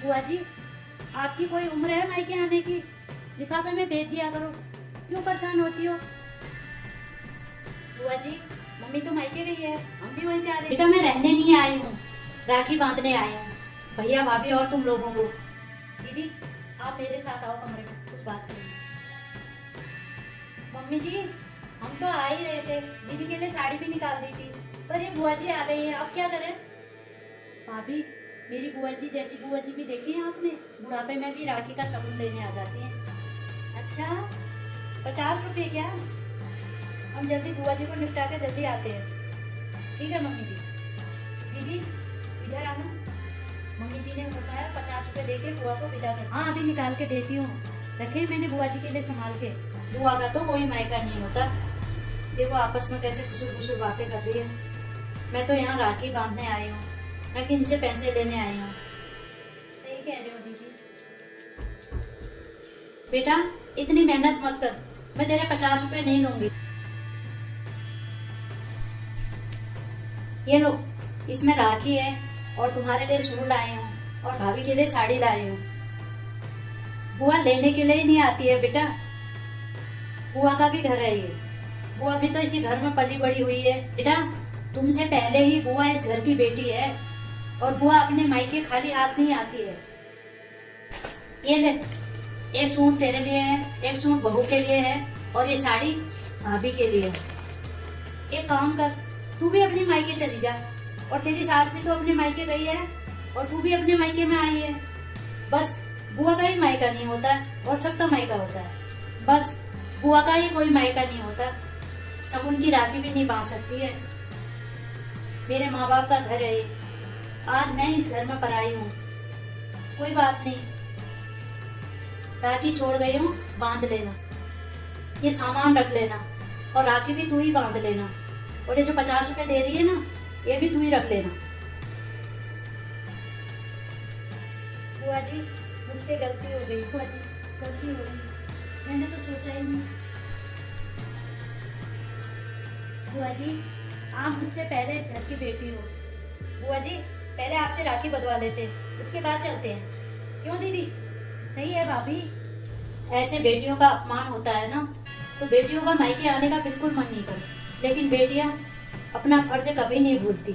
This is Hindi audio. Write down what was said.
बुआ जी, आपकी कोई उम्र है मायके आने की? लिफाफे में भेज दिया करो, क्यों परेशान होती हो? बुआ जी, मम्मी तो मायके गई है, हम भी वहीं जा रहे हैं। बेटा मैं रहने नहीं आई हूँ, राखी बांधने आई हूँ भैया भाभी और तुम लोगों को। दीदी आप मेरे साथ आओ कमरे में, कुछ बात करेंगे। मम्मी जी, हम तो आ ही रहे थे, दीदी के लिए साड़ी भी निकाल दी थी, पर ये बुआ जी आ गई है, अब क्या करें? भाभी, मेरी बुआ जी जैसी बुआ जी भी देखी है आपने? बुढ़ापे में भी राखी का शगुन लेने आ जाती हैं। अच्छा, 50 रुपये क्या? हम जल्दी बुआ जी को निपटा के जल्दी आते हैं। ठीक है मम्मी जी। दीदी इधर आना। मम्मी जी ने बताया 50 रुपये दे के बुआ को विदा कर। हाँ अभी निकाल के देती हूँ, रखे मैंने बुआ जी के लिए संभाल के। बुआ का तो कोई मायका नहीं होता। देखो आपस में कैसे खुशूर खुशूर बातें कर रही है। मैं तो यहाँ राखी बांधने आई हूँ, मैं कि इनसे पैसे लेने आई हूँ। सही कह रहे हो दीदी। बेटा इतनी मेहनत मत कर, मैं तेरे 50 रुपये नहीं लूंगी। ये लो, इसमें राखी है और तुम्हारे लिए सूट लाए हूँ और भाभी के लिए साड़ी लाई हूँ। बुआ लेने के लिए नहीं आती है बेटा, बुआ का भी घर है ये। बुआ भी तो इसी घर में पली बड़ी हुई है। बेटा तुमसे पहले ही बुआ इस घर की बेटी है और बुआ अपने मायके खाली हाथ नहीं आती है। ये ले, एक सूट तेरे लिए है, एक सूट बहू के लिए है और ये साड़ी भाभी के लिए। एक काम कर, तू भी अपने मायके चली जा, और तेरी सास भी तो अपने मायके गई है और तू भी अपने मायके में आई है। बस बुआ का ही मायका नहीं होता और सबका मायका होता है। बस बुआ का ही कोई मायका नहीं होता। शगुन की राखी भी नहीं बांध सकती है। मेरे माँ बाप का घर है ये, आज मैं इस घर में पराई हूँ। कोई बात नहीं, राखी छोड़ गई हूँ, बांध लेना। ये सामान रख लेना और राखी भी तू ही बांध लेना, और ये जो 50 रुपये दे रही है ना, ये भी तू ही रख लेना। बुआ जी मुझसे गलती हो गई। बुआ जी गलती हो गई, मैंने तो सोचा ही नहीं। बुआ जी आप मुझसे पहले इस घर की बेटी हो। बुआ जी पहले आपसे राखी बंधवा लेते, उसके बाद चलते हैं। क्यों दीदी? सही है भाभी, ऐसे बेटियों का अपमान होता है ना, तो बेटियों का मायके आने का बिल्कुल मन नहीं करता, लेकिन बेटियां अपना फर्ज कभी नहीं भूलती।